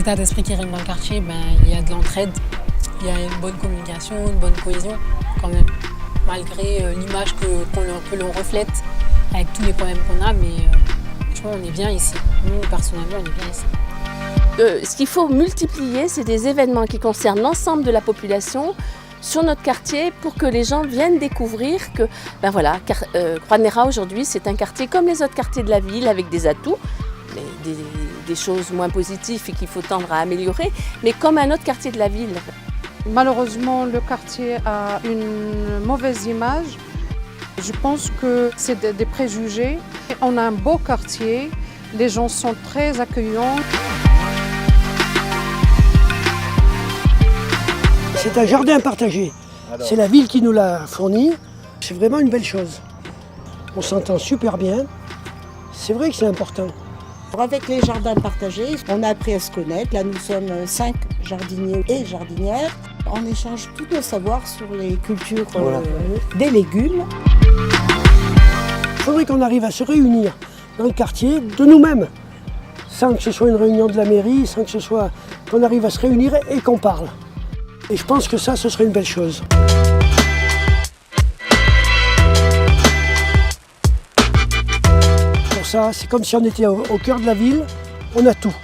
l'état d'esprit qui règne dans le quartier, il y a de l'entraide, il y a une bonne communication, une bonne cohésion quand même, malgré l'image que l'on reflète avec tous les problèmes qu'on a, mais franchement on est bien ici. Nous personnellement on est bien ici. Ce qu'il faut multiplier, c'est des événements qui concernent l'ensemble de la population sur notre quartier pour que les gens viennent découvrir que Croix-de-Néra aujourd'hui c'est un quartier comme les autres quartiers de la ville avec des atouts, mais des choses moins positives et qu'il faut tendre à améliorer, mais comme un autre quartier de la ville. Malheureusement, le quartier a une mauvaise image. Je pense que c'est des préjugés. On a un beau quartier, les gens sont très accueillants. C'est un jardin partagé. C'est la ville qui nous l'a fourni. C'est vraiment une belle chose. On s'entend super bien. C'est vrai que c'est important. Avec les jardins partagés, on a appris à se connaître. Là, nous sommes 5 jardiniers et jardinières. On échange tous nos savoirs sur les cultures des légumes. Il faudrait qu'on arrive à se réunir dans le quartier de nous-mêmes, sans que ce soit une réunion de la mairie, sans que ce soit qu'on arrive à se réunir et qu'on parle. Et je pense que ça, ce serait une belle chose. Pour ça, c'est comme si on était au cœur de la ville, on a tout.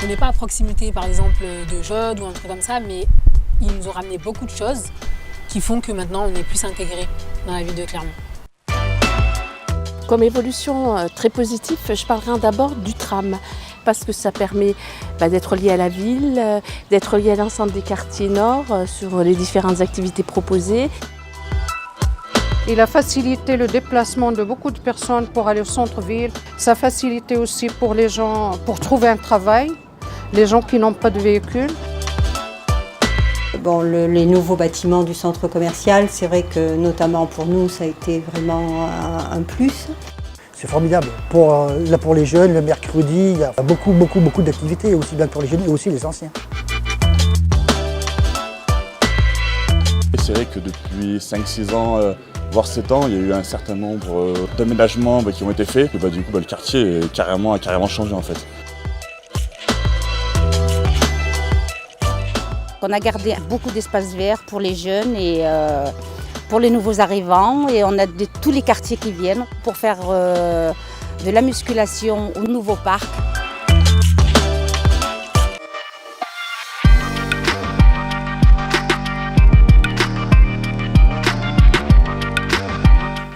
On n'est pas à proximité par exemple de Jode ou un truc comme ça, mais ils nous ont ramené beaucoup de choses qui font que maintenant on est plus intégrés dans la ville de Clermont. Comme évolution très positive, je parlerai d'abord du tram, parce que ça permet d'être lié à la ville, d'être lié à l'ensemble des quartiers nord sur les différentes activités proposées. Il a facilité le déplacement de beaucoup de personnes pour aller au centre-ville. Ça a facilité aussi pour les gens pour trouver un travail, les gens qui n'ont pas de véhicule. Bon, les nouveaux bâtiments du centre commercial, c'est vrai que notamment pour nous, ça a été vraiment un plus. C'est formidable. Pour les jeunes, le mercredi, il y a beaucoup d'activités, aussi bien pour les jeunes et aussi les anciens. C'est vrai que depuis 5-6 ans, voire 7 ans, il y a eu un certain nombre d'aménagements qui ont été faits. Et du coup, le quartier a carrément changé en fait. On a gardé beaucoup d'espaces verts pour les jeunes et pour les nouveaux arrivants. Et on a tous les quartiers qui viennent pour faire de la musculation au nouveau parc.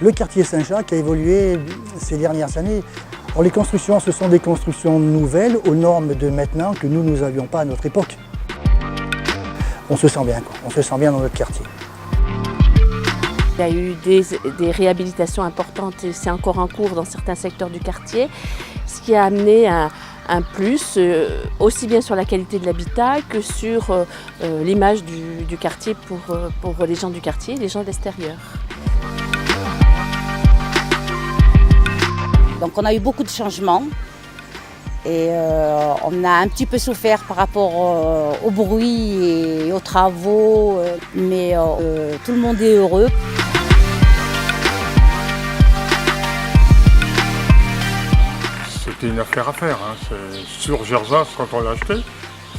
Le quartier Saint-Jacques a évolué ces dernières années. Alors, les constructions, ce sont des constructions nouvelles aux normes de maintenant que nous n'avions pas à notre époque. On se sent bien, quoi. On se sent bien dans notre quartier. Il y a eu des réhabilitations importantes et c'est encore en cours dans certains secteurs du quartier, ce qui a amené un plus aussi bien sur la qualité de l'habitat que sur l'image du quartier pour les gens du quartier et les gens de l'extérieur. Donc on a eu beaucoup de changements et on a un petit peu souffert par rapport au bruit et aux travaux, mais tout le monde est heureux. C'était une affaire à faire. Sur Gersas, quand on l'a acheté,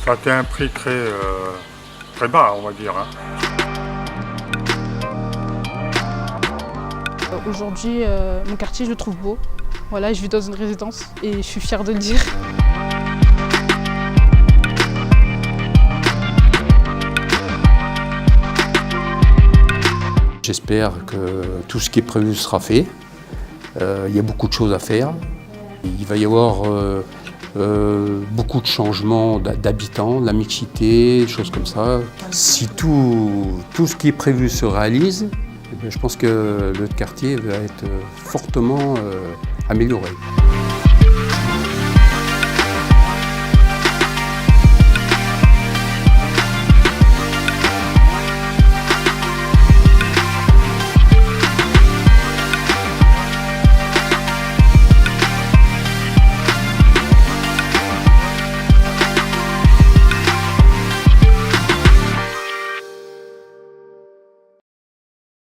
ça a été un prix très bas, on va dire. Aujourd'hui, mon quartier, je le trouve beau. Voilà, je vis dans une résidence et je suis fière de le dire. J'espère que tout ce qui est prévu sera fait. Il y a beaucoup de choses à faire. Il va y avoir beaucoup de changements d'habitants, de la mixité, des choses comme ça. Si tout ce qui est prévu se réalise, je pense que le quartier va être fortement amélioré.